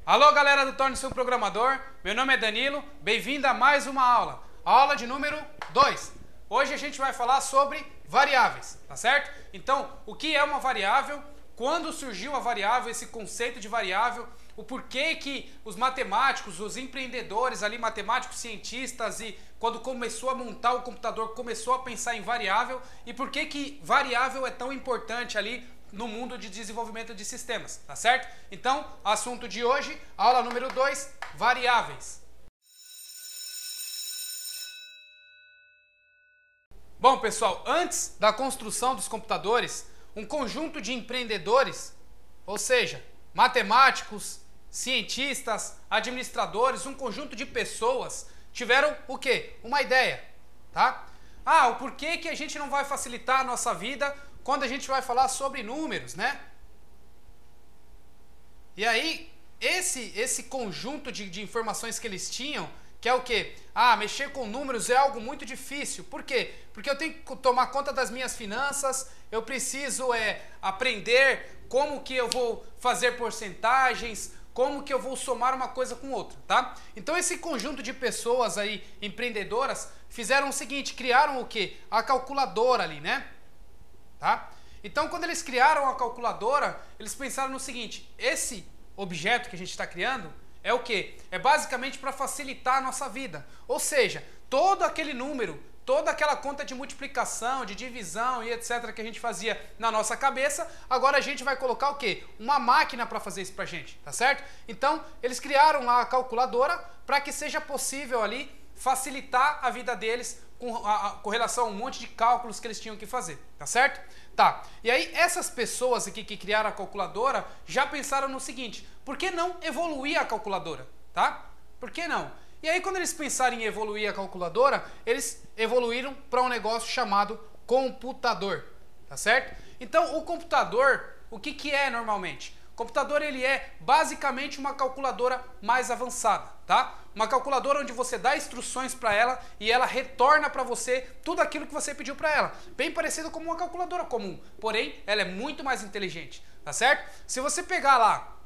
Alô galera do Torne-se um Programador, meu nome é Danilo, bem-vindo a mais uma aula, a aula de número 2. Hoje a gente vai falar sobre variáveis, tá certo? Então, o que é uma variável, quando surgiu a variável, esse conceito de variável, o porquê que os matemáticos, os empreendedores ali, matemáticos, cientistas, e quando começou a montar o computador, começou a pensar em variável, e por que variável é tão importante ali no mundo de desenvolvimento de sistemas, tá certo? Então, assunto de hoje, aula número 2, variáveis. Bom, pessoal, antes da construção dos computadores, um conjunto de empreendedores, ou seja, matemáticos, cientistas, administradores, um conjunto de pessoas tiveram o quê? Uma ideia, tá? O porquê que a gente não vai facilitar a nossa vida quando a gente vai falar sobre números, né? E aí, esse conjunto de informações que eles tinham, que é o quê? Mexer com números é algo muito difícil. Por quê? Porque eu tenho que tomar conta das minhas finanças, eu preciso aprender como que eu vou fazer porcentagens, como que eu vou somar uma coisa com outra, tá? Então esse conjunto de pessoas aí, empreendedoras, fizeram o seguinte, criaram o quê? A calculadora ali, né? Tá? Então, quando eles criaram a calculadora, eles pensaram no seguinte, esse objeto que a gente está criando é o quê? É basicamente para facilitar a nossa vida. Ou seja, todo aquele número, toda aquela conta de multiplicação, de divisão e etc. que a gente fazia na nossa cabeça, agora a gente vai colocar o quê? Uma máquina para fazer isso para a gente, tá certo? Então, eles criaram lá a calculadora para que seja possível ali facilitar a vida deles com relação a um monte de cálculos que eles tinham que fazer, tá certo? Tá, e aí essas pessoas aqui que criaram a calculadora já pensaram no seguinte, por que não evoluir a calculadora, tá? Por que não? E aí quando eles pensaram em evoluir a calculadora, eles evoluíram para um negócio chamado computador, tá certo? Então o computador, o que é normalmente? O computador ele é basicamente uma calculadora mais avançada, tá? Uma calculadora onde você dá instruções para ela e ela retorna para você tudo aquilo que você pediu para ela. Bem parecido com uma calculadora comum, porém ela é muito mais inteligente, tá certo? Se você pegar lá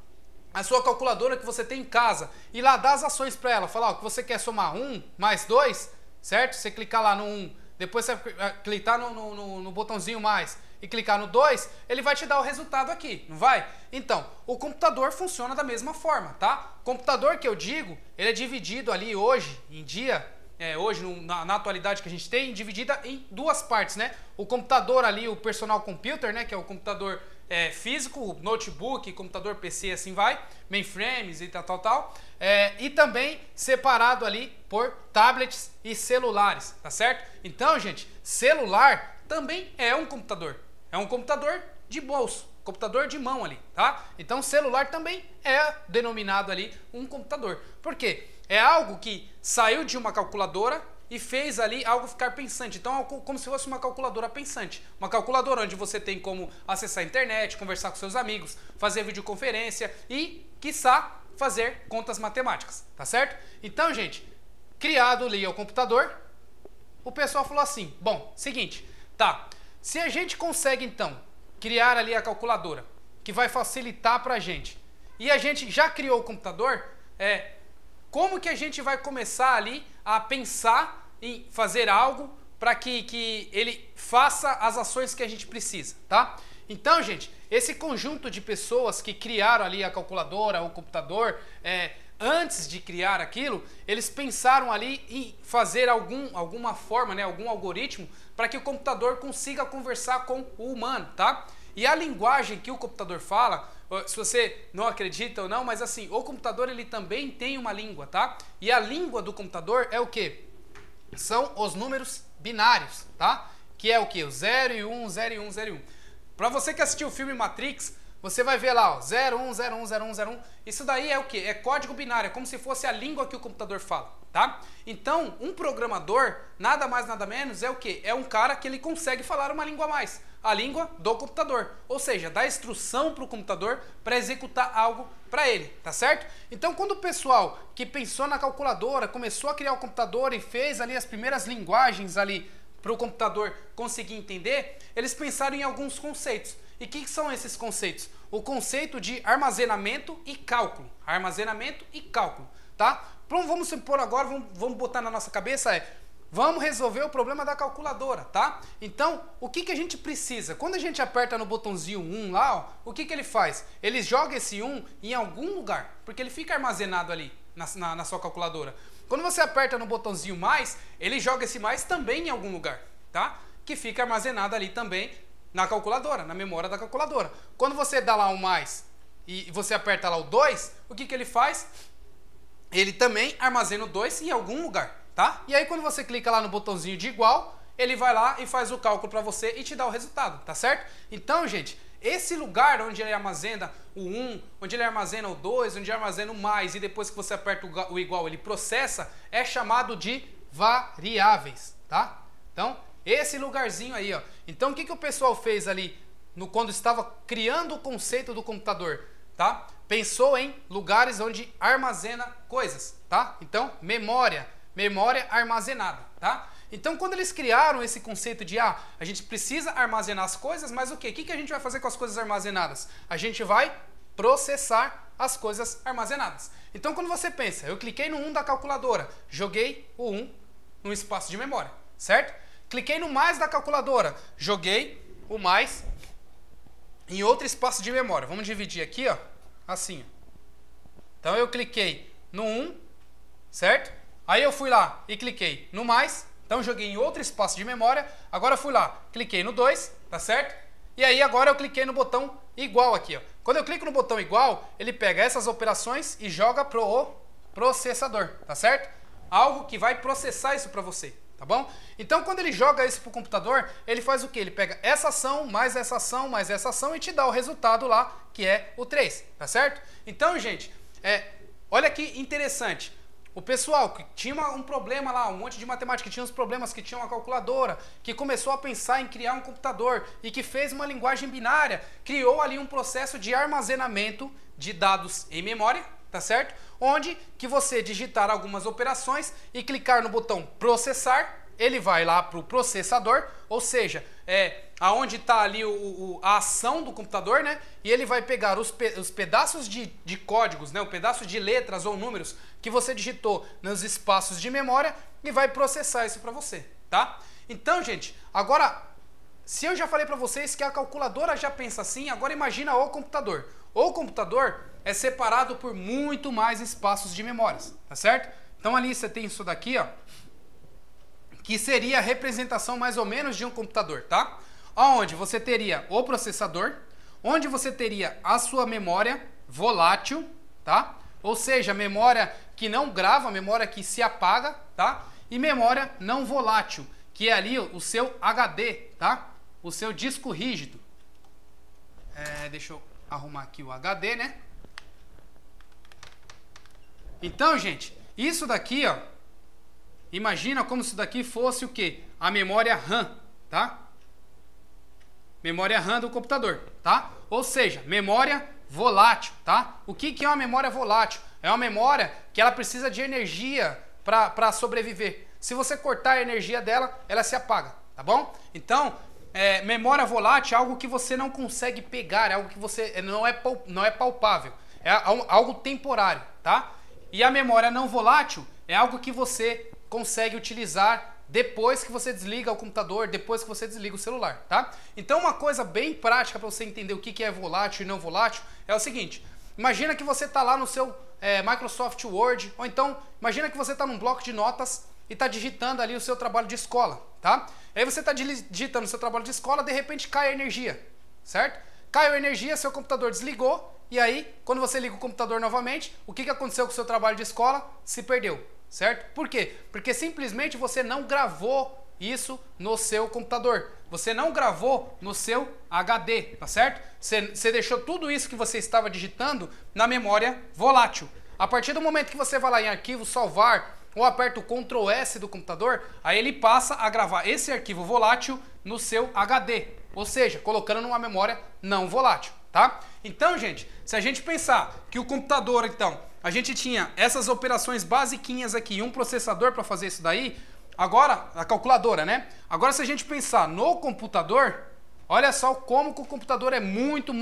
a sua calculadora que você tem em casa e lá dar as ações para ela, falar que você quer somar 1 mais 2, certo? Você clicar lá no 1, depois você clicar no botãozinho mais e clicar no 2, ele vai te dar o resultado aqui, não vai? Então, o computador funciona da mesma forma, tá? O computador que eu digo, ele é dividido ali hoje, em dia, na atualidade que a gente tem, dividida em duas partes, né? O computador ali, o personal computer, né? Que é o computador físico, notebook, computador PC, assim vai, mainframes e tal. E também separado ali por tablets e celulares, tá certo? Então, gente, celular também é um computador. É um computador de bolso, computador de mão ali, tá? Então, celular também é denominado ali um computador. Por quê? É algo que saiu de uma calculadora e fez ali algo ficar pensante. Então, é como se fosse uma calculadora pensante. Uma calculadora onde você tem como acessar a internet, conversar com seus amigos, fazer videoconferência e, quiçá, fazer contas matemáticas, tá certo? Então, gente, criado ali o computador, o pessoal falou assim, bom, seguinte, tá, se a gente consegue então criar ali a calculadora, que vai facilitar pra gente, e a gente já criou o computador, como que a gente vai começar ali a pensar em fazer algo para que ele faça as ações que a gente precisa, tá? Então, gente, esse conjunto de pessoas que criaram ali a calculadora, o computador, antes de criar aquilo, eles pensaram ali em fazer alguma forma, né, algum algoritmo para que o computador consiga conversar com o humano, tá? E a linguagem que o computador fala, se você não acredita ou não, mas assim, o computador ele também tem uma língua, tá? E a língua do computador é o quê? São os números binários, tá? Que é o quê? O 0 e 1, 0 e 1, 0 e 1. Para você que assistiu o filme Matrix, você vai ver lá, ó, 0, 1, 0, 1, 0, 1, 0, 1. Isso daí é o quê? É código binário, é como se fosse a língua que o computador fala, tá? Então, um programador, nada mais, nada menos, é o quê? É um cara que ele consegue falar uma língua a mais. A língua do computador. Ou seja, dá instrução para o computador para executar algo para ele, tá certo? Então, quando o pessoal que pensou na calculadora, começou a criar o computador e fez ali as primeiras linguagens ali para o computador conseguir entender, eles pensaram em alguns conceitos. E o que são esses conceitos? o conceito de armazenamento e cálculo. Armazenamento e cálculo, tá? Então, vamos supor agora, vamos botar na nossa cabeça vamos resolver o problema da calculadora, tá? Então, o que a gente precisa? Quando a gente aperta no botãozinho 1 lá, ó, o que ele faz? Ele joga esse 1 em algum lugar, porque ele fica armazenado ali na sua calculadora. Quando você aperta no botãozinho mais, ele joga esse mais também em algum lugar, tá? Que fica armazenado ali também na calculadora, na memória da calculadora. Quando você dá lá um mais e você aperta lá o 2, o que ele faz? Ele também armazena o 2 em algum lugar, tá? E aí quando você clica lá no botãozinho de igual, ele vai lá e faz o cálculo para você e te dá o resultado, tá certo? Então, gente, esse lugar onde ele armazena o 1, onde ele armazena o 2, onde ele armazena o mais e depois que você aperta o igual ele processa, é chamado de variáveis, tá? Então, esse lugarzinho aí, ó. Então, o que o pessoal fez ali quando estava criando o conceito do computador, tá? Pensou em lugares onde armazena coisas, tá? Então, memória armazenada, tá? Então, quando eles criaram esse conceito de a gente precisa armazenar as coisas, mas o quê? O que a gente vai fazer com as coisas armazenadas? A gente vai processar as coisas armazenadas. Então, quando você pensa, eu cliquei no 1 da calculadora, joguei o 1 no espaço de memória, certo? Cliquei no mais da calculadora, joguei o mais em outro espaço de memória. Vamos dividir aqui, ó, assim. Então, eu cliquei no 1, certo? Aí eu fui lá e cliquei no mais, então joguei em outro espaço de memória. Agora eu fui lá, cliquei no 2, tá certo? E aí agora eu cliquei no botão igual aqui, ó. Quando eu clico no botão igual, ele pega essas operações e joga pro processador, tá certo? Algo que vai processar isso para você, tá bom? Então quando ele joga isso pro computador, ele faz o quê? Ele pega essa ação, mais essa ação, mais essa ação e te dá o resultado lá, que é o 3, tá certo? Então, gente, olha que interessante. O pessoal que tinha um problema lá, um monte de matemática, que tinha uns problemas, que tinha uma calculadora, que começou a pensar em criar um computador e que fez uma linguagem binária, criou ali um processo de armazenamento de dados em memória, tá certo? Onde que você digitar algumas operações e clicar no botão processar, ele vai lá para o processador, ou seja, aonde está ali a ação do computador, né? E ele vai pegar os pedaços de códigos, né? O pedaço de letras ou números que você digitou nos espaços de memória e vai processar isso para você, tá? Então, gente, agora, se eu já falei para vocês que a calculadora já pensa assim, agora imagina o computador. O computador é separado por muito mais espaços de memórias, tá certo? Então ali você tem isso daqui, ó, que seria a representação mais ou menos de um computador, tá? Onde você teria o processador, onde você teria a sua memória volátil, tá? Ou seja, memória que não grava, memória que se apaga, tá? E memória não volátil, que é ali o seu HD, tá? O seu disco rígido. Deixa eu arrumar aqui o HD, né? Então, gente, isso daqui, ó, imagina como se isso daqui fosse o quê? A memória RAM, tá? Memória RAM do computador, tá? Ou seja, memória volátil, tá? O que é uma memória volátil? É uma memória que ela precisa de energia para sobreviver. Se você cortar a energia dela, ela se apaga, tá bom? Então, memória volátil é algo que você não consegue pegar, é algo que você não é palpável, é algo temporário, tá? E a memória não volátil é algo que você consegue utilizar depois que você desliga o computador, depois que você desliga o celular, tá? Então uma coisa bem prática para você entender o que é volátil e não volátil é o seguinte: imagina que você está lá no seu Microsoft Word, ou então imagina que você está num bloco de notas e está digitando ali o seu trabalho de escola, tá? Aí você está digitando o seu trabalho de escola, de repente cai a energia, certo? Caiu a energia, seu computador desligou, e aí, quando você liga o computador novamente, o que aconteceu com o seu trabalho de escola? Se perdeu, certo? Por quê? Porque simplesmente você não gravou isso no seu computador. Você não gravou no seu HD, tá certo? Você deixou tudo isso que você estava digitando na memória volátil. A partir do momento que você vai lá em arquivo, salvar, ou aperta o Ctrl S do computador, aí ele passa a gravar esse arquivo volátil no seu HD, ou seja, colocando numa memória não volátil, tá? Então, gente, se a gente pensar que o computador, então, a gente tinha essas operações basiquinhas aqui, um processador para fazer isso daí, agora, a calculadora, né? Agora, se a gente pensar no computador, Olha só como que o computador é muito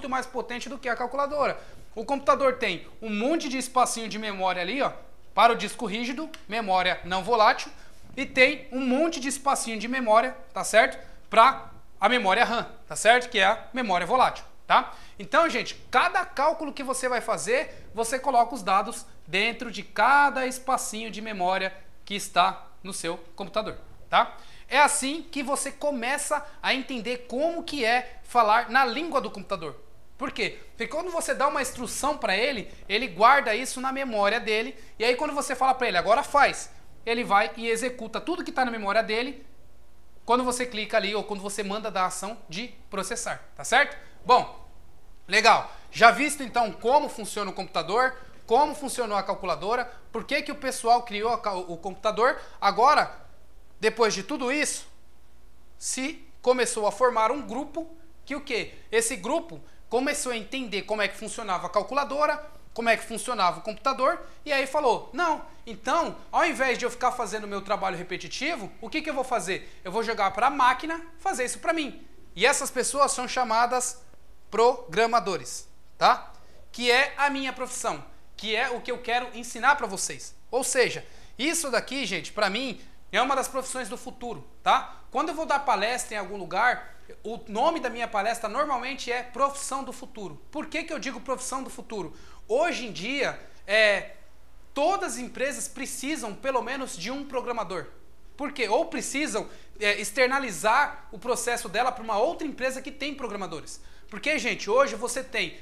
mais potente do que a calculadora. O computador tem um monte de espacinho de memória ali, ó, para o disco rígido, memória não volátil, e tem um monte de espacinho de memória, tá certo? Para a memória RAM, tá certo? Que é a memória volátil, tá? Então, gente, cada cálculo que você vai fazer, você coloca os dados dentro de cada espacinho de memória que está no seu computador, tá? É assim que você começa a entender como que é falar na língua do computador. Por quê? Porque quando você dá uma instrução para ele, ele guarda isso na memória dele, e aí quando você fala para ele, agora faz, ele vai e executa tudo que está na memória dele quando você clica ali ou quando você manda dar a ação de processar, tá certo? Bom, legal. Já visto então como funciona o computador, como funcionou a calculadora, por que que o pessoal criou o computador. Agora, depois de tudo isso, se começou a formar um grupo que o quê? Esse grupo começou a entender como é que funcionava a calculadora, como é que funcionava o computador, e aí falou, não, então, ao invés de eu ficar fazendo o meu trabalho repetitivo, o que que eu vou fazer? Eu vou jogar para a máquina fazer isso para mim. E essas pessoas são chamadas programadores, tá? Que é a minha profissão, que é o que eu quero ensinar para vocês. Ou seja, isso daqui, gente, para mim, é uma das profissões do futuro, tá? Quando eu vou dar palestra em algum lugar, o nome da minha palestra normalmente é Profissão do Futuro. Por que que eu digo Profissão do Futuro? Hoje em dia, todas as empresas precisam pelo menos de um programador. Por quê? Ou precisam externalizar o processo dela para uma outra empresa que tem programadores. Porque, gente, hoje você tem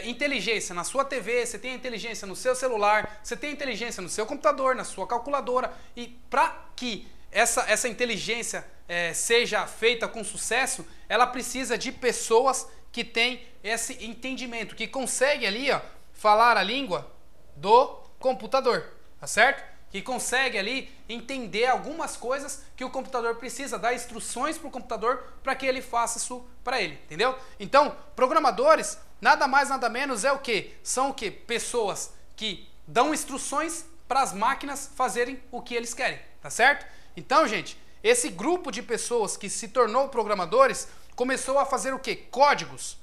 inteligência na sua TV, você tem inteligência no seu celular, você tem inteligência no seu computador, na sua calculadora, e para que essa inteligência seja feita com sucesso, ela precisa de pessoas que têm esse entendimento, que conseguem ali, ó, falar a língua do computador, tá certo? Que consegue ali entender algumas coisas que o computador precisa, dar instruções para o computador para que ele faça isso para ele, entendeu? Então, programadores, nada mais nada menos é o quê? São o quê? Pessoas que dão instruções para as máquinas fazerem o que eles querem, tá certo? Então, gente, esse grupo de pessoas que se tornou programadores começou a fazer o quê? Códigos.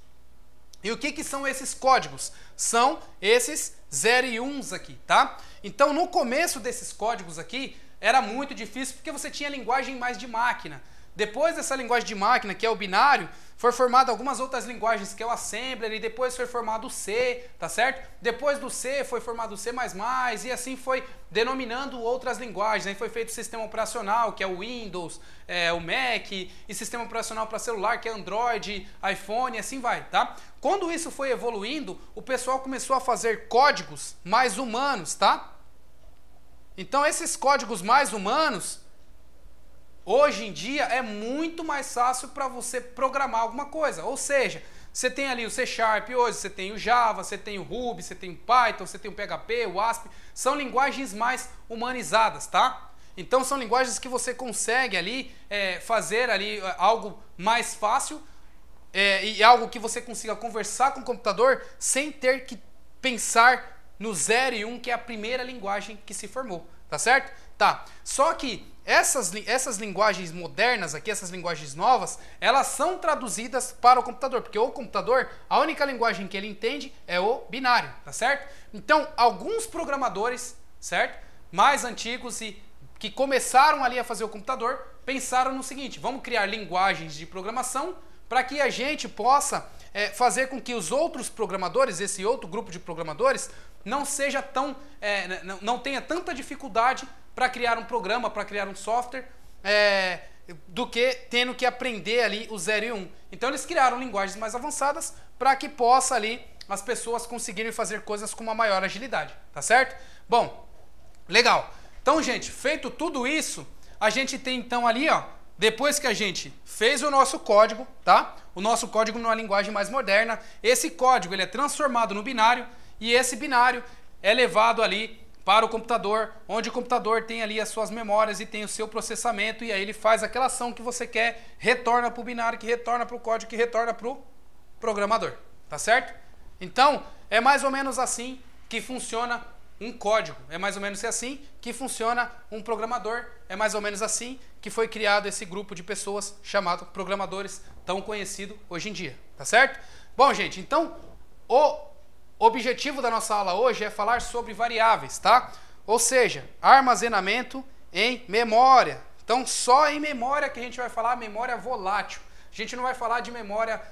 E o que que são esses códigos? São esses 0 e 1s aqui, tá? Então, no começo desses códigos aqui, era muito difícil porque você tinha linguagem mais de máquina. Depois dessa linguagem de máquina, que é o binário, foi formado algumas outras linguagens, que é o Assembler, e depois foi formado o C, tá certo? Depois do C foi formado o C++, e assim foi denominando outras linguagens. Aí foi feito o sistema operacional, que é o Windows, o Mac, e sistema operacional para celular, que é Android, iPhone, e assim vai, tá? Quando isso foi evoluindo, o pessoal começou a fazer códigos mais humanos, tá? Então esses códigos mais humanos, hoje em dia é muito mais fácil para você programar alguma coisa. Ou seja, você tem ali o C Sharp hoje, você tem o Java, você tem o Ruby, você tem o Python, você tem o PHP, o ASP. São linguagens mais humanizadas, tá? Então são linguagens que você consegue ali fazer ali algo mais fácil e algo que você consiga conversar com o computador sem ter que pensar no 0 e 1, que é a primeira linguagem que se formou, tá certo? Tá, só que essas linguagens modernas aqui, essas linguagens novas, elas são traduzidas para o computador, porque o computador, a única linguagem que ele entende é o binário, tá certo? Então, alguns programadores, certo? Mais antigos e que começaram ali a fazer o computador, pensaram no seguinte: vamos criar linguagens de programação para que a gente possa fazer com que os outros programadores, esse outro grupo de programadores, não seja tão, não tenha tanta dificuldade para criar um programa, para criar um software, do que tendo que aprender ali o 0 e 1. Então eles criaram linguagens mais avançadas para que possa ali as pessoas conseguirem fazer coisas com uma maior agilidade, tá certo? Bom, legal. Então, gente, feito tudo isso, a gente tem então ali, ó, depois que a gente fez o nosso código, tá? O nosso código numa linguagem mais moderna, esse código ele é transformado no binário, e esse binário é levado ali para o computador, onde o computador tem ali as suas memórias e tem o seu processamento, e aí ele faz aquela ação que você quer, retorna para o binário, que retorna para o código, que retorna para o programador, tá certo? Então, é mais ou menos assim que funciona um código. É mais ou menos assim que funciona um programador. É mais ou menos assim que foi criado esse grupo de pessoas chamado programadores, tão conhecido hoje em dia, tá certo? Bom, gente, então o objetivo da nossa aula hoje é falar sobre variáveis, tá? Ou seja, armazenamento em memória. Então, só em memória que a gente vai falar memória volátil. A gente não vai falar de memória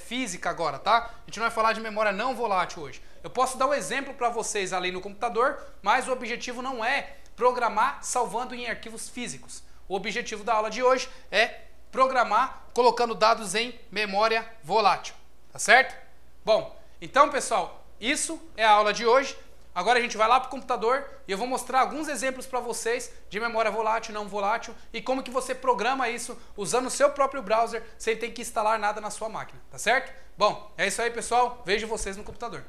física agora, tá? A gente não vai falar de memória não volátil hoje. Eu posso dar um exemplo para vocês ali no computador, mas o objetivo não é programar salvando em arquivos físicos. O objetivo da aula de hoje é programar colocando dados em memória volátil, tá certo? Bom, então pessoal, isso é a aula de hoje. Agora a gente vai lá para o computador e eu vou mostrar alguns exemplos para vocês de memória volátil e não volátil e como que você programa isso usando o seu próprio browser sem ter que instalar nada na sua máquina, tá certo? Bom, é isso aí pessoal, vejo vocês no computador.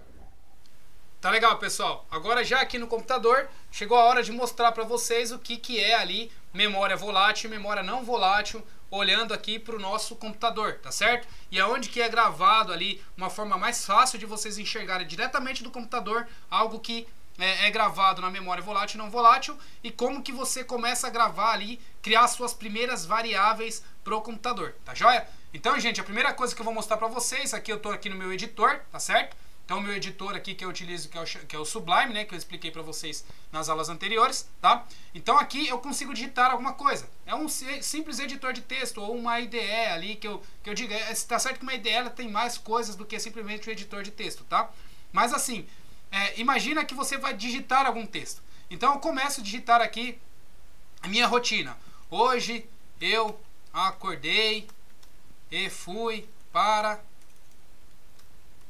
Tá legal pessoal, agora já aqui no computador chegou a hora de mostrar para vocês o que é ali memória volátil e memória não volátil, olhando aqui para o nosso computador, tá certo? E aonde que é gravado ali, uma forma mais fácil de vocês enxergarem diretamente do computador, algo que é gravado na memória volátil e não volátil, e como que você começa a gravar ali, criar suas primeiras variáveis pro computador, tá joia? Então, gente, a primeira coisa que eu vou mostrar para vocês, aqui eu tô aqui no meu editor, tá certo? Então, o meu editor aqui que eu utilizo, que é o Sublime, né? Que eu expliquei para vocês nas aulas anteriores, tá? Então, aqui eu consigo digitar alguma coisa. É um simples editor de texto ou uma IDE ali que eu digo. Tá certo que uma IDE ela tem mais coisas do que simplesmente um editor de texto, tá? Mas, assim, imagina que você vai digitar algum texto. Então, eu começo a digitar aqui a minha rotina. Hoje eu acordei e fui para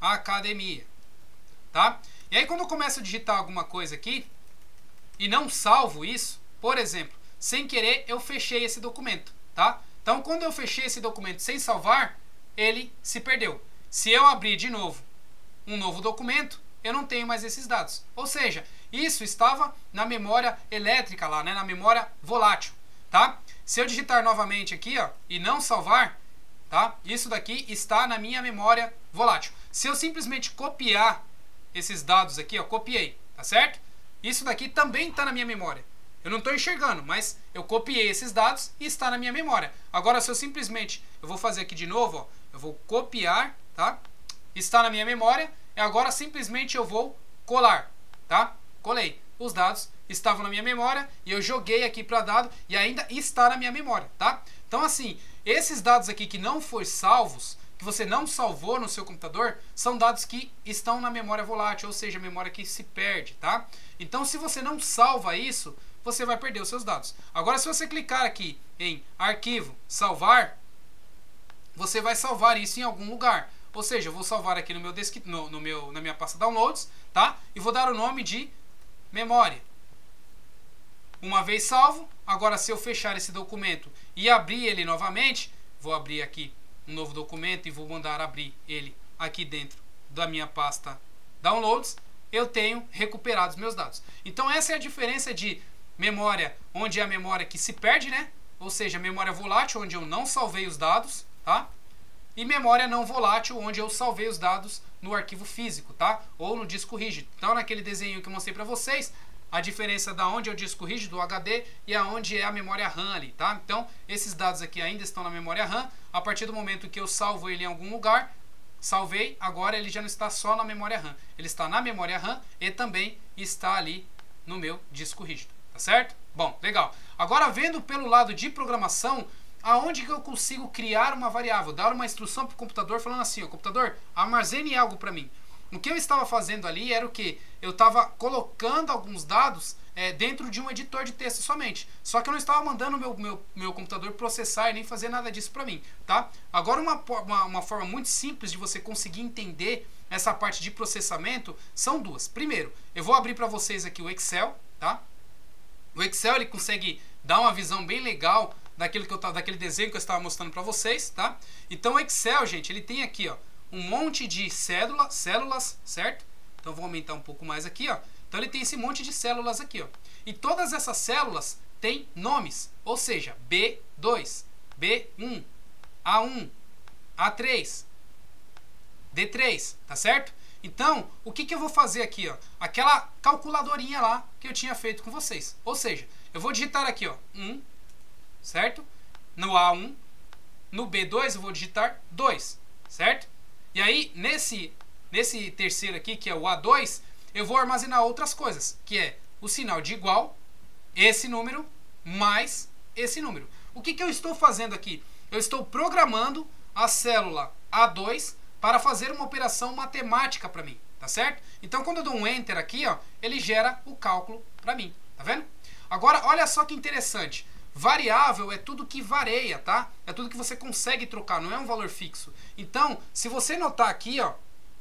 a academia, tá? E aí quando eu começo a digitar alguma coisa aqui e não salvo isso, por exemplo, sem querer eu fechei esse documento, tá? Então quando eu fechei esse documento sem salvar, ele se perdeu. Se eu abrir de novo um novo documento, eu não tenho mais esses dados. Ou seja, isso estava na memória elétrica lá, né? Na memória volátil, tá? Se eu digitar novamente aqui, ó, e não salvar, tá? Isso daqui está na minha memória volátil. Se eu simplesmente copiar esses dados aqui, ó, copiei, tá certo? Isso daqui também está na minha memória. Eu não estou enxergando, mas eu copiei esses dados e está na minha memória. Agora, se eu simplesmente, eu vou fazer aqui de novo, ó, eu vou copiar, tá? Está na minha memória, e agora simplesmente eu vou colar, tá? Colei. Os dados estavam na minha memória e eu joguei aqui para dado e ainda está na minha memória, tá? Então, assim, esses dados aqui que não foram salvos, que você não salvou no seu computador, são dados que estão na memória volátil, ou seja, memória que se perde, tá? Então, se você não salva isso, você vai perder os seus dados. Agora, se você clicar aqui em arquivo, salvar, você vai salvar isso em algum lugar. Ou seja, eu vou salvar aqui no meu desktop, na minha pasta downloads, tá? E vou dar o nome de memória. Uma vez salvo, agora se eu fechar esse documento e abrir ele novamente, vou abrir aqui um novo documento e vou mandar abrir ele aqui dentro da minha pasta downloads, eu tenho recuperado os meus dados. Então essa é a diferença de memória, onde é a memória que se perde, né? Ou seja, memória volátil, onde eu não salvei os dados, tá? E memória não volátil, onde eu salvei os dados no arquivo físico, tá? Ou no disco rígido. Então, naquele desenho que eu mostrei para vocês, a diferença da onde é o disco rígido, o HD, e aonde é a memória RAM ali, tá? Então, esses dados aqui ainda estão na memória RAM. A partir do momento que eu salvo ele em algum lugar, salvei, agora ele já não está só na memória RAM. Ele está na memória RAM e também está ali no meu disco rígido, tá certo? Bom, legal. Agora, vendo pelo lado de programação, aonde que eu consigo criar uma variável, dar uma instrução para o computador falando assim, ó, computador, armazene algo para mim. O que eu estava fazendo ali era o que? Eu estava colocando alguns dados dentro de um editor de texto somente. Só que eu não estava mandando meu computador processar e nem fazer nada disso para mim, tá? Agora uma forma muito simples de você conseguir entender essa parte de processamento são duas. Primeiro, eu vou abrir para vocês aqui o Excel, tá? O Excel ele consegue dar uma visão bem legal daquele desenho que eu estava mostrando para vocês, tá? Então o Excel, gente, ele tem aqui, ó, um monte de células, certo? Então vou aumentar um pouco mais aqui, ó. Então ele tem esse monte de células aqui, ó. E todas essas células têm nomes, ou seja, B2, B1, A1, A3, D3, tá certo? Então, o que eu vou fazer aqui, ó? Aquela calculadorinha lá que eu tinha feito com vocês. Ou seja, eu vou digitar aqui, ó, 1, certo? No A1, no B2 eu vou digitar 2, certo? E aí, nesse terceiro aqui, que é o A2, eu vou armazenar outras coisas, que é o sinal de igual, esse número, mais esse número. O que eu estou fazendo aqui? Eu estou programando a célula A2 para fazer uma operação matemática para mim, tá certo? Então, quando eu dou um Enter aqui, ó, ele gera o cálculo para mim, tá vendo? Agora, olha só que interessante. Variável é tudo que varia, tá? É tudo que você consegue trocar, não é um valor fixo. Então, se você notar aqui, ó,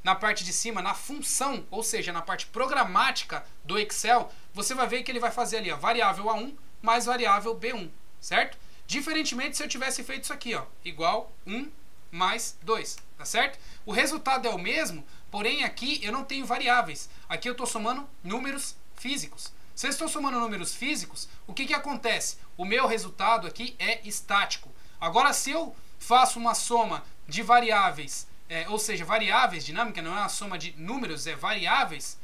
na parte de cima, na função, ou seja, na parte programática do Excel, você vai ver que ele vai fazer ali, ó, variável A1 mais variável B1, certo? Diferentemente se eu tivesse feito isso aqui, ó, igual 1 mais 2, tá certo? O resultado é o mesmo, porém aqui eu não tenho variáveis. Aqui eu estou somando números físicos. Se eu estou somando números físicos, o que acontece? O meu resultado aqui é estático. Agora, se eu faço uma soma de variáveis, ou seja, variáveis dinâmica, não é uma soma de números, é variáveis,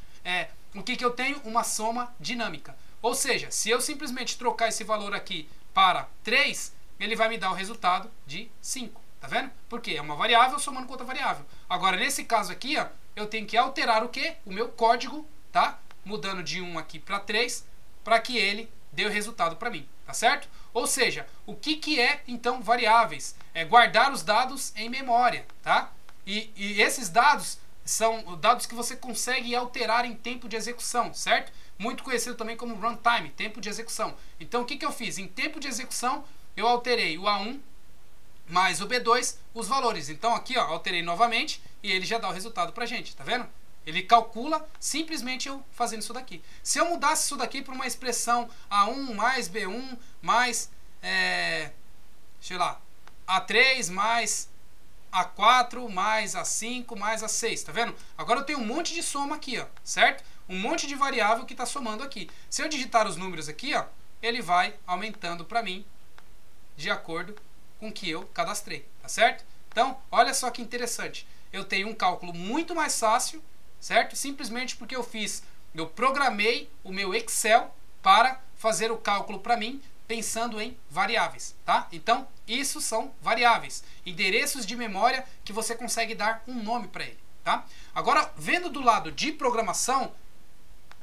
o que eu tenho? Uma soma dinâmica. Ou seja, se eu simplesmente trocar esse valor aqui para 3, ele vai me dar o resultado de 5. Tá vendo? Porque é uma variável somando com outra variável. Agora, nesse caso aqui, ó, eu tenho que alterar o quê? O meu código, tá? Mudando de 1 aqui para 3, para que ele dê o resultado para mim, tá certo? Ou seja, o que é, então, variáveis? É guardar os dados em memória, tá? E esses dados são dados que você consegue alterar em tempo de execução, certo? Muito conhecido também como runtime, tempo de execução. Então, o que eu fiz? Em tempo de execução, eu alterei o A1 mais o B2, os valores. Então, aqui, ó, alterei novamente e ele já dá o resultado pra gente, tá vendo? Ele calcula simplesmente eu fazendo isso daqui. Se eu mudasse isso daqui para uma expressão A1 mais B1 mais, sei lá, A3 mais A4 mais A5 mais A6, tá vendo? Agora eu tenho um monte de soma aqui, ó, certo? Um monte de variável que está somando aqui. Se eu digitar os números aqui, ó, ele vai aumentando para mim de acordo com o que eu cadastrei, tá certo? Então, olha só que interessante. Eu tenho um cálculo muito mais fácil, certo? Simplesmente porque eu programei o meu Excel para fazer o cálculo para mim, pensando em variáveis, tá? Então, isso são variáveis, endereços de memória que você consegue dar um nome para ele, tá? Agora, vendo do lado de programação,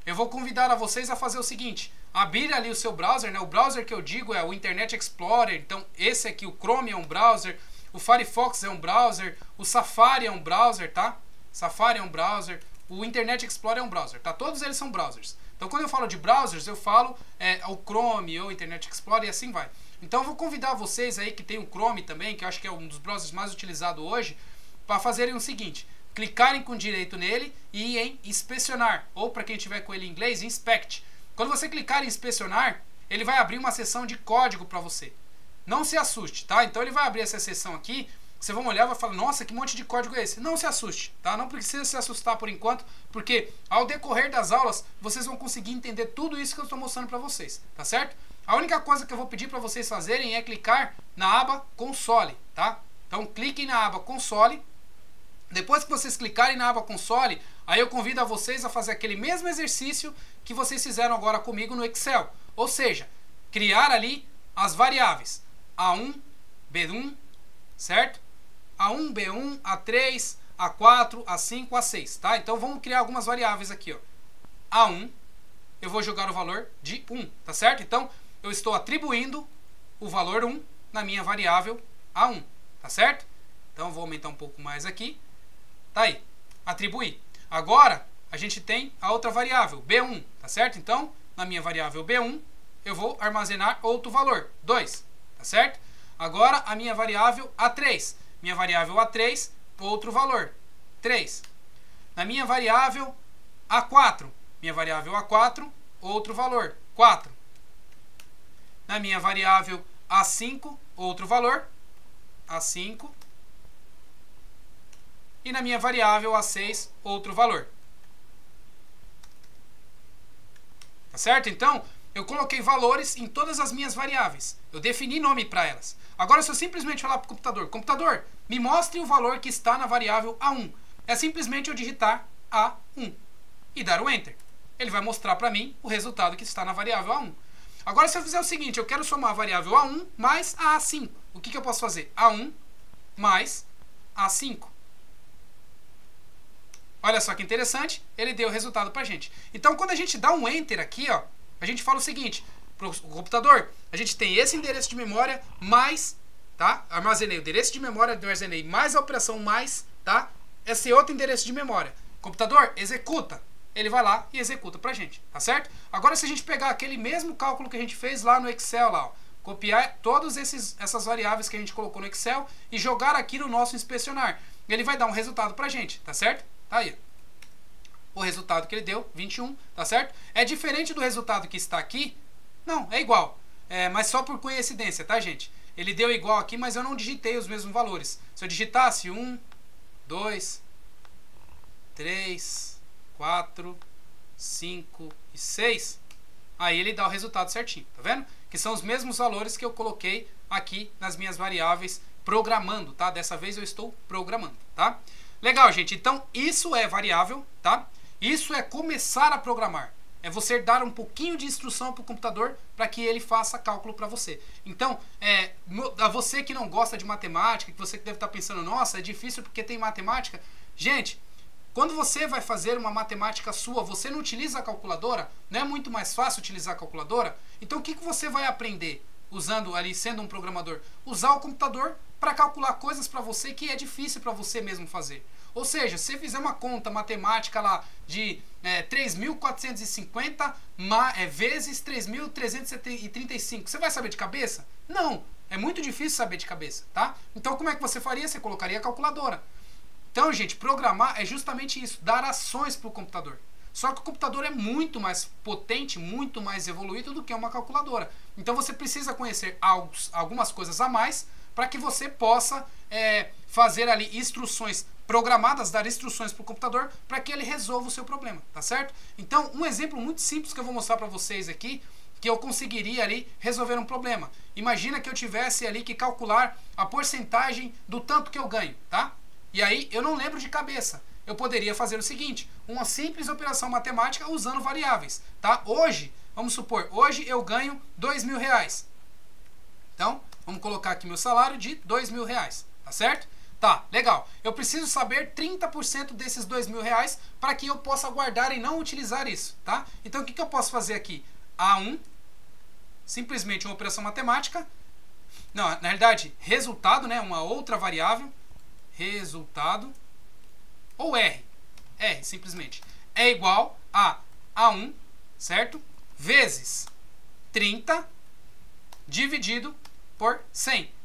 eu vou convidar a vocês a fazer o seguinte: abrir ali o seu browser, né? O browser que eu digo é o Internet Explorer. Então, esse aqui, o Chrome é um browser, o Firefox é um browser, o Safari é um browser, tá? Safari é um browser, o Internet Explorer é um browser, tá? Todos eles são browsers. Então, quando eu falo de browsers, eu falo o Chrome ou Internet Explorer e assim vai. Então, eu vou convidar vocês aí que tem o Chrome também, que eu acho que é um dos browsers mais utilizados hoje, para fazerem o seguinte: clicarem com direito nele e ir em inspecionar, ou para quem tiver com ele em inglês, inspect. Quando você clicar em inspecionar, ele vai abrir uma seção de código para você. Não se assuste, tá? Então ele vai abrir essa seção aqui, vocês vão olhar e vão falar: nossa, que monte de código é esse? Não se assuste, tá? Não precisa se assustar por enquanto, porque ao decorrer das aulas, vocês vão conseguir entender tudo isso que eu estou mostrando para vocês, tá certo? A única coisa que eu vou pedir para vocês fazerem é clicar na aba console, tá? Então cliquem na aba console. Depois que vocês clicarem na aba console, aí eu convido a vocês a fazer aquele mesmo exercício que vocês fizeram agora comigo no Excel. Ou seja, criar ali as variáveis A1, B1, certo? A1, B1, A3, A4, A5, A6, tá? Então vamos criar algumas variáveis aqui, ó. A1, eu vou jogar o valor de 1, tá certo? Então eu estou atribuindo o valor 1 na minha variável A1, tá certo? Então eu vou aumentar um pouco mais aqui. Tá aí, atribuir. Agora, a gente tem a outra variável, B1, tá certo? Então, na minha variável B1, eu vou armazenar outro valor, 2, tá certo? Agora, a minha variável A3. Minha variável A3, outro valor, 3. Na minha variável A4. Minha variável A4, outro valor, 4. Na minha variável A5, outro valor, A5. E na minha variável A6, outro valor. Tá certo? Então, eu coloquei valores em todas as minhas variáveis. Eu defini nome para elas. Agora, se eu simplesmente falar para o computador: computador, me mostre o valor que está na variável A1. É simplesmente eu digitar A1 e dar o Enter. Ele vai mostrar para mim o resultado que está na variável A1. Agora, se eu fizer o seguinte, eu quero somar a variável A1 mais a A5. O que eu posso fazer? A1 mais A5. Olha só que interessante, ele deu o resultado para a gente. Então, quando a gente dá um Enter aqui, ó, a gente fala o seguinte, para o computador, a gente tem esse endereço de memória mais, tá? Armazenei o endereço de memória, armazenei mais a operação mais, tá? Esse outro endereço de memória. Computador, executa. Ele vai lá e executa pra gente, tá certo? Agora, se a gente pegar aquele mesmo cálculo que a gente fez lá no Excel, lá, ó, copiar todas essas variáveis que a gente colocou no Excel e jogar aqui no nosso inspecionar, ele vai dar um resultado pra gente, tá certo? Tá aí. O resultado que ele deu, 21, tá certo? É diferente do resultado que está aqui? Não, é igual. Mas só por coincidência, tá, gente? Ele deu igual aqui, mas eu não digitei os mesmos valores. Se eu digitasse 1, 2, 3, 4, 5 e 6, aí ele dá o resultado certinho, tá vendo? Que são os mesmos valores que eu coloquei aqui nas minhas variáveis programando, tá? Dessa vez eu estou programando, tá? Legal, gente. Então, isso é variável, tá? Isso é começar a programar. É você dar um pouquinho de instrução para o computador para que ele faça cálculo para você. Então, a você que não gosta de matemática, que você que deve estar pensando, nossa, é difícil porque tem matemática. Gente, quando você vai fazer uma matemática sua, você não utiliza a calculadora? Não é muito mais fácil utilizar a calculadora? Então, o que você vai aprender usando ali, sendo um programador? Usar o computador para calcular coisas para você que é difícil para você mesmo fazer. Ou seja, se você fizer uma conta matemática lá de 3.450 vezes 3.335, você vai saber de cabeça? Não, é muito difícil saber de cabeça, tá? Então, como é que você faria? Você colocaria a calculadora. Então, gente, programar é justamente isso, dar ações para o computador. Só que o computador é muito mais potente, muito mais evoluído do que uma calculadora. Então, você precisa conhecer algumas coisas a mais para que você possa fazer ali instruções programadas, dar instruções para o computador para que ele resolva o seu problema, tá certo? Então, um exemplo muito simples que eu vou mostrar para vocês aqui, que eu conseguiria ali resolver um problema. Imagina que eu tivesse ali que calcular a porcentagem do tanto que eu ganho, tá? E aí, eu não lembro de cabeça. Eu poderia fazer o seguinte, uma simples operação matemática usando variáveis, tá? Hoje, vamos supor, hoje eu ganho R$2.000. Então, vamos colocar aqui meu salário de R$2.000, tá certo? Tá, legal. Eu preciso saber 30% desses R$2.000 para que eu possa guardar e não utilizar isso, tá? Então, o que eu posso fazer aqui? A1, simplesmente uma operação matemática. Não, na realidade, resultado, né? Uma outra variável. Resultado. Ou R. R, simplesmente. É igual a A1, certo? Vezes 30 dividido por 100.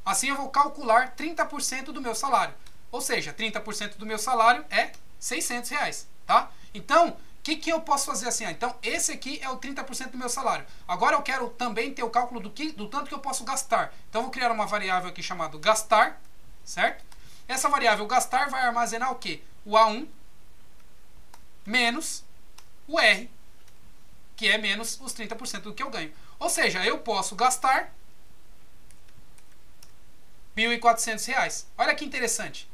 Assim eu vou calcular 30% do meu salário. Ou seja, 30% do meu salário é R$600, tá? Então, o que eu posso fazer assim? Então, esse aqui é o 30% do meu salário. Agora eu quero também ter o cálculo do tanto que eu posso gastar. Então, eu vou criar uma variável aqui chamada gastar, certo? Essa variável gastar vai armazenar o quê? O A1 menos o R, que é menos os 30% do que eu ganho. Ou seja, eu posso gastar R$1.400. Olha que interessante.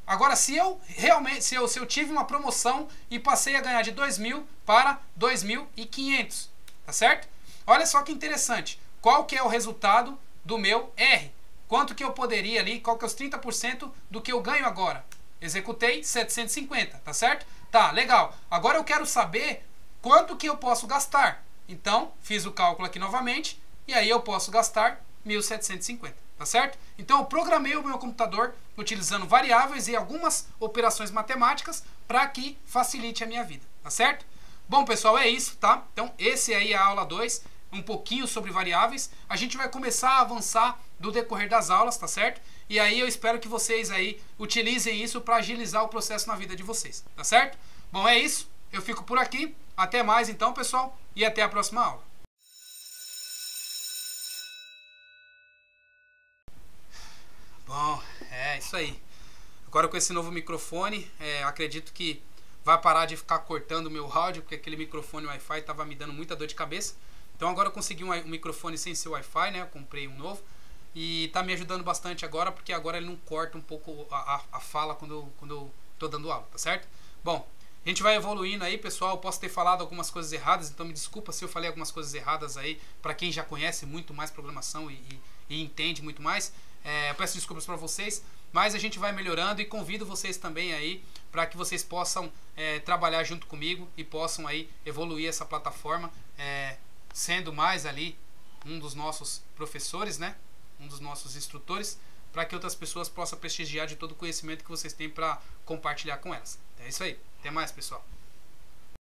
Agora, se eu realmente, se eu tive uma promoção e passei a ganhar de 2.000 para 2.500, tá certo? Olha só que interessante. Qual que é o resultado do meu R? Quanto que eu poderia ali, qual que é os 30% do que eu ganho agora? Executei 750, tá certo? Tá, legal. Agora eu quero saber quanto que eu posso gastar. Então, fiz o cálculo aqui novamente e aí eu posso gastar 1.750, tá certo? Então, eu programei o meu computador utilizando variáveis e algumas operações matemáticas para que facilite a minha vida, tá certo? Bom, pessoal, é isso, tá? Então, esse aí é a aula 2, um pouquinho sobre variáveis. A gente vai começar a avançar do decorrer das aulas, tá certo? E aí eu espero que vocês aí utilizem isso para agilizar o processo na vida de vocês, tá certo? Bom, é isso. Eu fico por aqui. Até mais então, pessoal, e até a próxima aula. Bom, é isso aí. Agora com esse novo microfone, acredito que vai parar de ficar cortando o meu áudio, porque aquele microfone Wi-Fi estava me dando muita dor de cabeça. Então agora eu consegui um microfone sem ser Wi-Fi, né? Eu comprei um novo. E tá me ajudando bastante agora, porque agora ele não corta um pouco a fala quando eu tô dando aula, tá certo? Bom, a gente vai evoluindo aí, pessoal. Eu posso ter falado algumas coisas erradas, então me desculpa se eu falei algumas coisas erradas aí, para quem já conhece muito mais programação e entende muito mais. Eu peço desculpas para vocês, mas a gente vai melhorando e convido vocês também aí para que vocês possam trabalhar junto comigo e possam aí evoluir essa plataforma, sendo mais ali um dos nossos professores, né? Um dos nossos instrutores, para que outras pessoas possam prestigiar de todo o conhecimento que vocês têm para compartilhar com elas. É isso aí. Até mais, pessoal.